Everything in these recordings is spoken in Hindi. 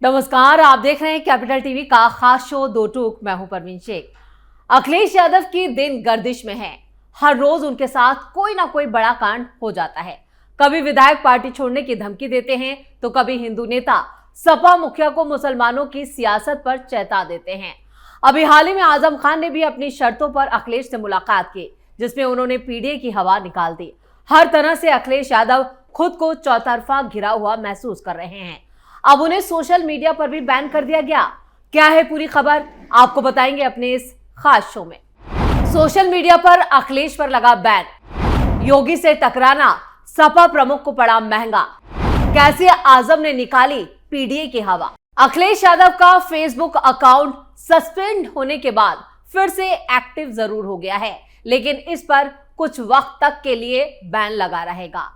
नमस्कार, आप देख रहे हैं कैपिटल टीवी का खास शो दो टूक। मैं हूं परवीन शेख। अखिलेश यादव की दिन गर्दिश में है। हर रोज उनके साथ कोई ना कोई बड़ा कांड हो जाता है। कभी विधायक पार्टी छोड़ने की धमकी देते हैं तो कभी हिंदू नेता सपा मुखिया को मुसलमानों की सियासत पर चेता देते हैं। अभी हाल ही में आजम खान ने भी अपनी शर्तों पर अखिलेश से मुलाकात की, जिसमें उन्होंने पीडीए की हवा निकाल दी। हर तरह से अखिलेश यादव खुद को चौतरफा घिरा हुआ महसूस कर रहे हैं। अब उन्हें सोशल मीडिया पर भी बैन कर दिया गया। क्या है पूरी खबर, आपको बताएंगे अपने इस खास शो में। सोशल मीडिया पर अखिलेश पर लगा बैन। योगी से टकराना सपा प्रमुख को पड़ा महंगा। कैसे आजम ने निकाली पीडीए की हवा। अखिलेश यादव का फेसबुक अकाउंट सस्पेंड होने के बाद फिर से एक्टिव जरूर हो गया है, लेकिन इस पर कुछ वक्त तक के लिए बैन लगा रहेगा।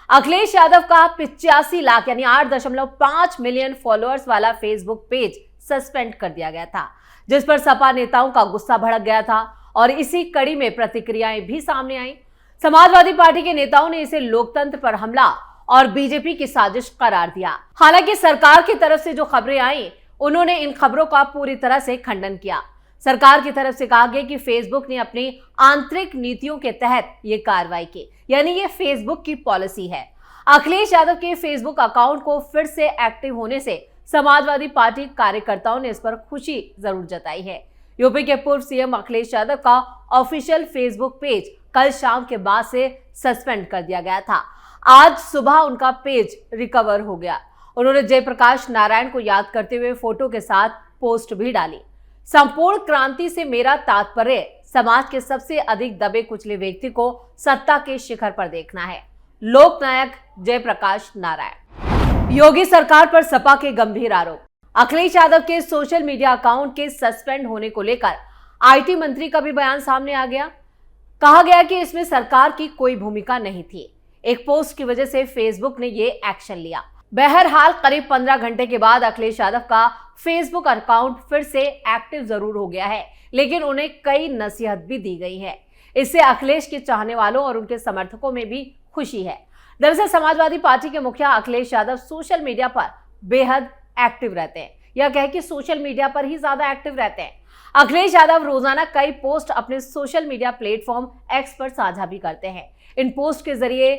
अखिलेश यादव का 85 लाख यानी 8.5 मिलियन फॉलोअर्स वाला फेसबुक पेज सस्पेंड कर दिया गया था, जिस पर सपा नेताओं का गुस्सा भड़क गया था और इसी कड़ी में प्रतिक्रियाएं भी सामने आई। समाजवादी पार्टी के नेताओं ने इसे लोकतंत्र पर हमला और बीजेपी की साजिश करार दिया। हालांकि सरकार की तरफ से जो खबरें आई, उन्होंने इन खबरों का पूरी तरह से खंडन किया। सरकार की तरफ से कहा गया कि फेसबुक ने अपनी आंतरिक नीतियों के तहत ये कार्रवाई की, यानी ये फेसबुक की पॉलिसी है। अखिलेश यादव के फेसबुक अकाउंट को फिर से एक्टिव होने से समाजवादी पार्टी कार्यकर्ताओं ने इस पर खुशी जरूर जताई है। यूपी के पूर्व सीएम अखिलेश यादव का ऑफिशियल फेसबुक पेज कल शाम के बाद से सस्पेंड कर दिया गया था। आज सुबह उनका पेज रिकवर हो गया। उन्होंने जयप्रकाश नारायण को याद करते हुए फोटो के साथ पोस्ट भी डाली। संपूर्ण क्रांति से मेरा तात्पर्य समाज के सबसे अधिक दबे कुचले व्यक्ति को सत्ता के शिखर पर देखना है। लोकनायक जयप्रकाश नारायण। योगी सरकार पर सपा के गंभीर आरोप। अखिलेश यादव के सोशल मीडिया अकाउंट के सस्पेंड होने को लेकर आईटी मंत्री का भी बयान सामने आ गया। कहा गया कि इसमें सरकार की कोई भूमिका नहीं थी। एक पोस्ट की वजह से फेसबुक ने ये एक्शन लिया। बहरहाल करीब 15 घंटे के बाद अखिलेश यादव का फेसबुक अकाउंट फिर से एक्टिव जरूर हो गया है, लेकिन उन्हें कई नसीहत भी दी गई है। इससे अखिलेश के चाहने वालों और उनके समर्थकों में भी खुशी है। दरअसल समाजवादी पार्टी के मुखिया अखिलेश यादव सोशल मीडिया पर बेहद एक्टिव रहते हैं, या कहें कि सोशल मीडिया पर ही ज्यादा एक्टिव रहते हैं। अखिलेश यादव रोजाना कई पोस्ट अपने सोशल मीडिया प्लेटफॉर्म एक्स पर साझा भी करते हैं। इन पोस्ट के जरिए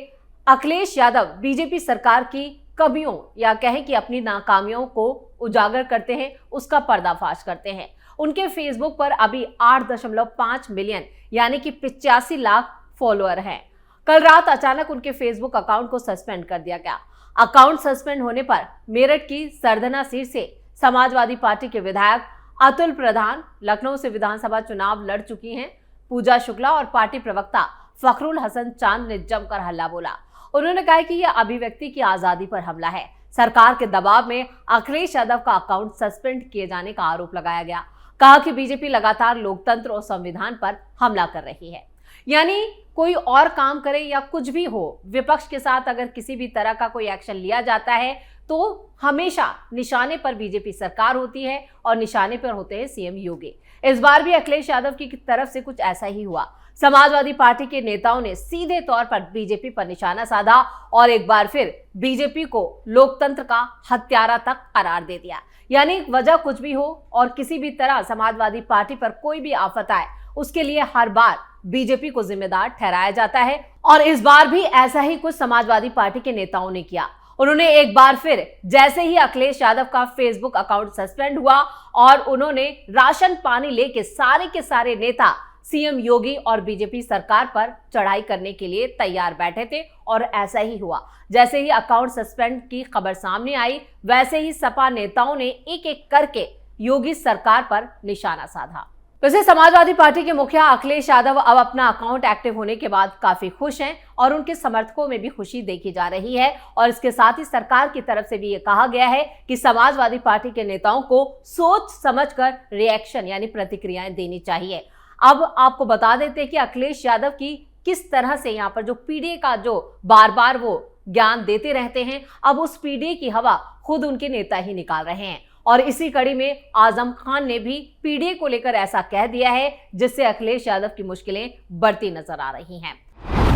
अखिलेश यादव बीजेपी सरकार की कमियों या कहें कि अपनी नाकामियों को उजागर करते हैं, उसका पर्दाफाश करते हैं। उनके फेसबुक पर अभी 8.5 मिलियन यानी कि 85 लाख फॉलोअर हैं। कल रात अचानक उनके फेसबुक अकाउंट को सस्पेंड कर दिया गया। अकाउंट सस्पेंड होने पर मेरठ की सरधना सीट से समाजवादी पार्टी के विधायक अतुल प्रधान, लखनऊ से विधानसभा चुनाव लड़ चुकी हैं पूजा शुक्ला और पार्टी प्रवक्ता फखरुल हसन चांद ने जमकर हल्ला बोला। उन्होंने कहा कि यह अभिव्यक्ति की आजादी पर हमला है। सरकार के दबाव में अखिलेश यादव का अकाउंट सस्पेंड किए जाने का आरोप लगाया गया। कहा कि बीजेपी लगातार लोकतंत्र और संविधान पर हमला कर रही है। यानी कोई और काम करे या कुछ भी हो, विपक्ष के साथ अगर किसी भी तरह का कोई एक्शन लिया जाता है तो हमेशा निशाने पर बीजेपी सरकार होती है और निशाने पर होते हैं सीएम योगी। इस बार भी अखिलेश यादव की तरफ से कुछ ऐसा ही हुआ। समाजवादी पार्टी के नेताओं ने सीधे तौर पर बीजेपी पर निशाना साधा और एक बार फिर बीजेपी को लोकतंत्र का हत्यारा तक करार दे दिया। यानी वजह कुछ भी हो और किसी भी तरह समाजवादी पार्टी पर कोई भी आफत आए, उसके लिए हर बार बीजेपी को जिम्मेदार ठहराया जाता है। और इस बार भी ऐसा ही कुछ समाजवादी पार्टी के नेताओं ने किया। उन्होंने एक बार फिर जैसे ही अखिलेश यादव का फेसबुक अकाउंट सस्पेंड हुआ और उन्होंने राशन पानी लेके सारे के सारे नेता सीएम योगी और बीजेपी सरकार पर चढ़ाई करने के लिए तैयार बैठे थे। और ऐसा ही हुआ। जैसे ही अकाउंट सस्पेंड की खबर सामने आई, वैसे ही सपा नेताओं ने एक एक करके योगी सरकार पर निशाना साधा। वैसे समाजवादी पार्टी के मुखिया अखिलेश यादव अब अपना अकाउंट एक्टिव होने के बाद काफी खुश हैं और उनके समर्थकों में भी खुशी देखी जा रही है। और इसके साथ ही सरकार की तरफ से भी ये कहा गया है कि समाजवादी पार्टी के नेताओं को सोच समझकर रिएक्शन यानी प्रतिक्रियाएं देनी चाहिए। अब आपको बता देते हैं कि अखिलेश यादव की किस तरह से यहाँ पर जो पीडीए का जो बार बार वो ज्ञान देते रहते हैं, अब उस पीडीए की हवा खुद उनके नेता ही निकाल रहे हैं। और इसी कड़ी में आजम खान ने भी पीडीए को लेकर ऐसा कह दिया है, जिससे अखिलेश यादव की मुश्किलें बढ़ती नजर आ रही हैं।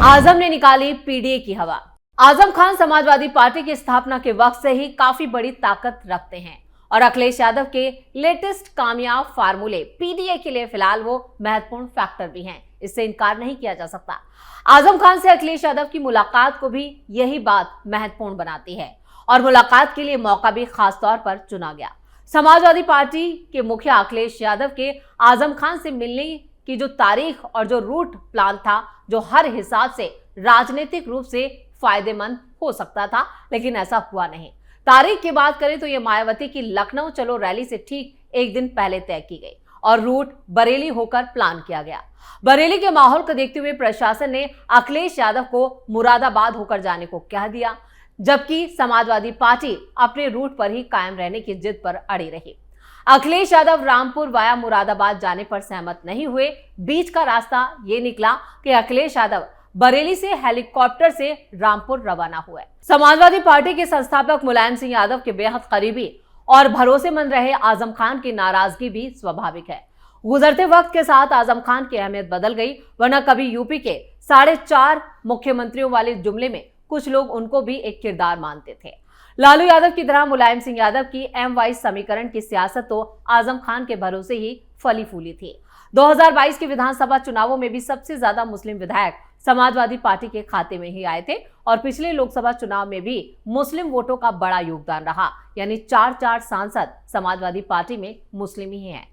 आजम ने निकाली पीडीए की हवा। आजम खान समाजवादी पार्टी की स्थापना के वक्त से ही काफी बड़ी ताकत रखते हैं और अखिलेश यादव के लेटेस्ट कामयाब फार्मूले पीडीए के लिए फिलहाल वो महत्वपूर्ण फैक्टर भी हैं, इससे इनकार नहीं किया जा सकता। आजम खान से अखिलेश यादव की मुलाकात को भी यही बात महत्वपूर्ण बनाती है और मुलाकात के लिए मौका भी खास तौर पर चुना गया। समाजवादी पार्टी के मुखिया अखिलेश यादव के आजम खान से मिलने की जो तारीख और जो रूट प्लान था, जो हर हिसाब से राजनीतिक रूप से फायदेमंद हो सकता था, लेकिन ऐसा हुआ नहीं। तारीख की बात करें तो यह मायावती की लखनऊ चलो रैली से ठीक एक दिन पहले तय की गई और रूट बरेली होकर प्लान किया गया। बरेली के माहौल को देखते हुए प्रशासन ने अखिलेश यादव को मुरादाबाद होकर जाने को कह दिया, जबकि समाजवादी पार्टी अपने रूट पर ही कायम रहने की जिद पर अड़ी रही। अखिलेश यादव रामपुर वाया मुरादाबाद जाने पर सहमत नहीं हुए। बीच का रास्ता ये निकला कि अखिलेश यादव बरेली से हेलीकॉप्टर से रामपुर रवाना हुए। समाजवादी पार्टी के संस्थापक मुलायम सिंह यादव के बेहद करीबी और भरोसेमंद रहे आजम खान की नाराजगी भी स्वाभाविक है। गुजरते वक्त के साथ आजम खान की अहमियत बदल गई, वरना कभी यूपी के 4.5 मुख्यमंत्रियों वाले जुमले में कुछ लोग उनको भी एक किरदार मानते थे। लालू यादव की तरह मुलायम सिंह यादव की एम वाइज समीकरण की सियासत तो आजम खान के भरोसे ही फली फूली थी। 2022 के विधानसभा चुनावों में भी सबसे ज्यादा मुस्लिम विधायक समाजवादी पार्टी के खाते में ही आए थे और पिछले लोकसभा चुनाव में भी मुस्लिम वोटों का बड़ा योगदान रहा, यानी 4 सांसद समाजवादी पार्टी में मुस्लिम ही हैं।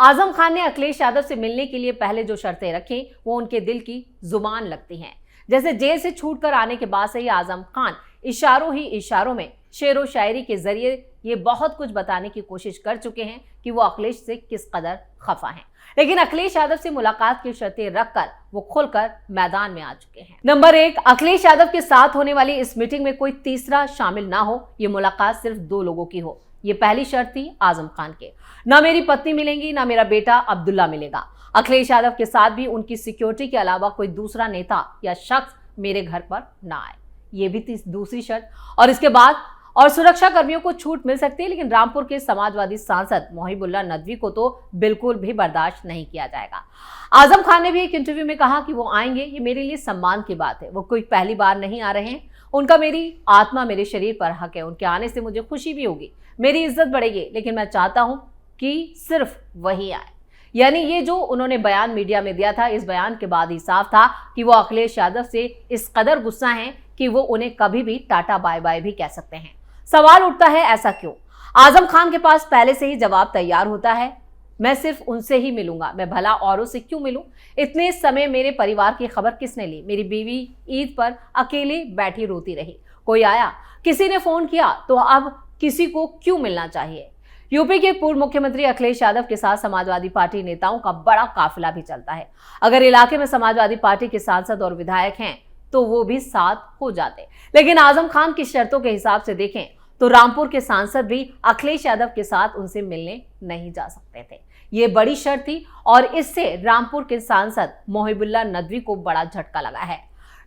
आजम खान ने अखिलेश यादव से मिलने के लिए पहले जो शर्तें रखी वो उनके दिल की जुबान लगती हैं। जैसे जेल से छूटकर आने के बाद से ही आजम खान इशारों ही इशारों में शेरो शायरी के जरिए ये बहुत कुछ बताने की कोशिश कर चुके हैं कि वो अखिलेश से किस कदर खफा हैं। लेकिन अखिलेश यादव से मुलाकात की शर्तें रखकर वो खुलकर मैदान में आ चुके हैं। नंबर 1, अखिलेश यादव के साथ होने वाली इस मीटिंग में कोई तीसरा शामिल ना हो। ये मुलाकात सिर्फ 2 लोगों की हो, ये पहली शर्त थी आजम खान के। ना मेरी पत्नी मिलेंगी, ना मेरा बेटा अब्दुल्ला मिलेगा। अखिलेश यादव के साथ भी उनकी सिक्योरिटी के अलावा कोई दूसरा नेता या शख्स मेरे घर पर ना आए, ये भी दूसरी शर्त। और इसके बाद और सुरक्षा कर्मियों को छूट मिल सकती है, लेकिन रामपुर के समाजवादी सांसद मोहिबुल्लाह नदवी को तो बिल्कुल भी बर्दाश्त नहीं किया जाएगा। आजम खान ने भी एक इंटरव्यू में कहा कि वो आएंगे, ये मेरे लिए सम्मान की बात है। वो कोई पहली बार नहीं आ रहे हैं, उनका मेरी आत्मा मेरे शरीर पर हक है। उनके आने से मुझे खुशी भी होगी, मेरी इज्जत बढ़ेगी, लेकिन मैं चाहता हूं कि सिर्फ वही आए। यानी ये जो उन्होंने बयान मीडिया में दिया था, इस बयान के बाद ही साफ था कि वो अखिलेश यादव से इस कदर गुस्सा हैं कि वो उन्हें कभी भी टाटा बाय बाय भी कह सकते हैं। सवाल उठता है, ऐसा क्यों? आजम खान के पास पहले से ही जवाब तैयार होता है, मैं सिर्फ उनसे ही मिलूंगा, मैं भला औरों से क्यों मिलूं? इतने समय मेरे परिवार की खबर किसने ली? मेरी बीवी ईद पर अकेले बैठी रोती रही, कोई आया, किसी ने फोन किया, तो अब किसी को क्यों मिलना चाहिए? यूपी के पूर्व मुख्यमंत्री अखिलेश यादव के साथ समाजवादी पार्टी नेताओं का बड़ा काफिला भी चलता है। अगर इलाके में समाजवादी पार्टी के सांसद और विधायक हैं तो वो भी साथ हो जाते, लेकिन आजम खान की शर्तों के हिसाब से देखें तो रामपुर के सांसद भी अखिलेश यादव के साथ उनसे मिलने नहीं जा सकते थे। ये बड़ी शर्त थी और इससे रामपुर के सांसद मोहिबुल्लाह नदवी को बड़ा झटका लगा है।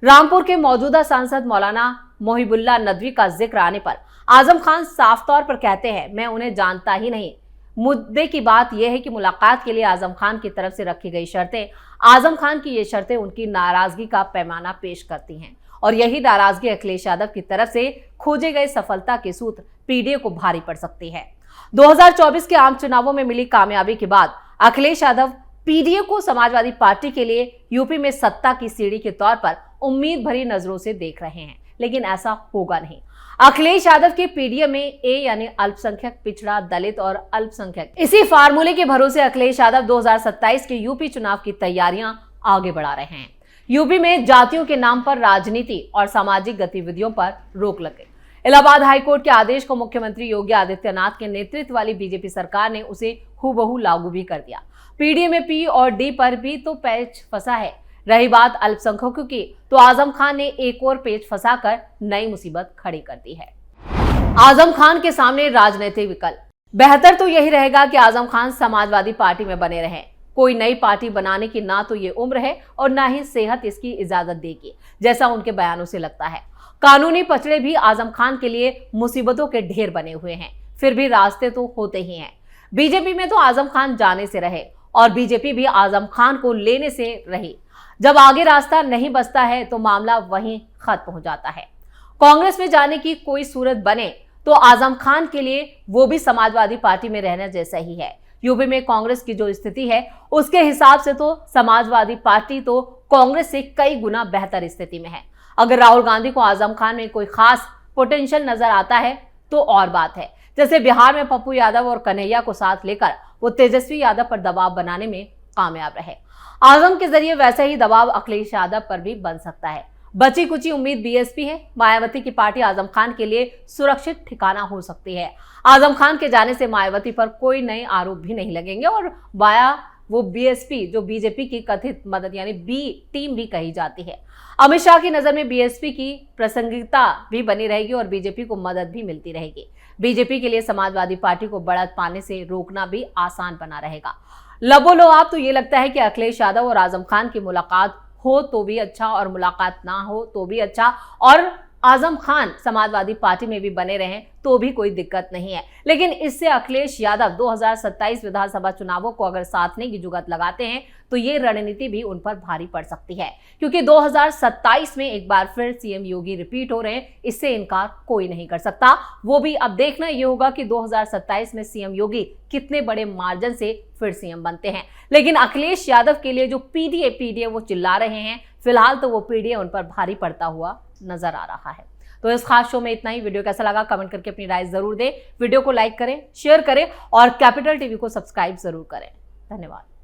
रामपुर के मौजूदा सांसद मौलाना मोहिबुल्लाह नदवी का जिक्र आने पर आजम खान साफ तौर पर कहते हैं, मैं उन्हें जानता ही नहीं। मुद्दे की बात यह है कि मुलाकात के लिए आजम खान की तरफ से रखी गई शर्तें, आजम खान की ये शर्तें उनकी नाराजगी का पैमाना पेश करती हैं और यही नाराजगी अखिलेश यादव की तरफ से खोजे गए सफलता के सूत्र पीडीए को भारी पड़ सकती है। 2024 के आम चुनावों में मिली कामयाबी के बाद अखिलेश यादव पीडीए को समाजवादी पार्टी के लिए यूपी में सत्ता की सीढ़ी के तौर पर उम्मीद भरी नजरों से देख रहे हैं, लेकिन ऐसा होगा नहीं। अखिलेश यादव के पीडीए में ए यानी अल्पसंख्यक, पिछड़ा, दलित और अल्पसंख्यक, इसी फार्मूले के भरोसे अखिलेश यादव 2027 के यूपी चुनाव की तैयारियां आगे बढ़ा रहे हैं। यूपी में जातियों के नाम पर राजनीति और सामाजिक गतिविधियों पर रोक लग गई। इलाहाबाद हाईकोर्ट के आदेश को मुख्यमंत्री योगी आदित्यनाथ के नेतृत्व वाली बीजेपी सरकार ने उसे हूबहू लागू भी कर दिया। पीडीए में पी और डी पर भी तो पैच फंसा है। रही बात अल्पसंख्यकों की, तो आजम खान ने एक और पेच फंसाकर नई मुसीबत खड़ी कर दी है। आजम खान के सामने राजनीतिक विकल्प, बेहतर तो यही रहेगा कि आजम खान समाजवादी पार्टी में बने रहें। कोई नई पार्टी बनाने की ना तो ये उम्र है और ना ही सेहत इसकी इजाजत देगी, जैसा उनके बयानों से लगता है। कानूनी पचड़े भी आजम खान के लिए मुसीबतों के ढेर बने हुए हैं, फिर भी रास्ते तो होते ही हैं। बीजेपी में तो आजम खान जाने से रहे और बीजेपी भी आजम खान को लेने से रही। जब आगे रास्ता नहीं बचता है तो मामला वहीं खत्म हो जाता है। कांग्रेस में जाने की कोई सूरत बने तो आजम खान के लिए वो भी समाजवादी पार्टी में रहना जैसा ही है। यूपी में कांग्रेस की जो स्थिति है उसके हिसाब से तो समाजवादी पार्टी तो कांग्रेस से कई गुना बेहतर स्थिति में है। अगर राहुल गांधी को आजम खान में कोई खास पोटेंशियल नजर आता है तो और बात है। जैसे बिहार में पप्पू यादव और कन्हैया को साथ लेकर वो तेजस्वी यादव पर दबाव बनाने में कामयाब रहे। आजम के जरिए वैसा ही दबाव अखिलेश यादव पर भी बन सकता है। बची कुची उम्मीद बीएसपी है। मायावती की पार्टी आजम खान के लिए सुरक्षित ठिकाना हो सकती है। आजम खान के जाने से मायावती पर कोई नए आरोप भी नहीं लगेंगे और वो बीएसपी जो बीजेपी की कथित मदद यानी बी टीम भी कही जाती है। अमित शाह की नजर में बीएसपी की प्रासंगिकता भी बनी रहेगी और बीजेपी को मदद भी मिलती रहेगी। बीजेपी के लिए समाजवादी पार्टी को बढ़त पाने से रोकना भी आसान बना रहेगा। लबो लो आप तो ये लगता है कि अखिलेश यादव और आजम खान की मुलाकात हो तो भी अच्छा और मुलाकात ना हो तो भी अच्छा, और आजम खान समाजवादी पार्टी में भी बने रहें तो भी कोई दिक्कत नहीं है। लेकिन इससे अखिलेश यादव 2027 विधानसभा चुनावों को अगर साधने की जुगत लगाते हैं तो ये रणनीति भी उन पर भारी पड़ सकती है, क्योंकि 2027 में एक बार फिर सीएम योगी रिपीट हो रहे हैं। इससे इनकार कोई नहीं कर सकता। वो भी अब देखना ये होगा कि 2027 में सीएम योगी कितने बड़े मार्जिन से फिर सीएम बनते हैं। लेकिन अखिलेश यादव के लिए जो पीडीए वो चिल्ला रहे हैं, फिलहाल तो वो पीडीए उन पर भारी पड़ता हुआ नजर आ रहा है। तो इस खास शो में इतना ही। वीडियो कैसा लगा कमेंट करके अपनी राय जरूर दें। वीडियो को लाइक करें, शेयर करें और कैपिटल टीवी को सब्सक्राइब जरूर करें। धन्यवाद।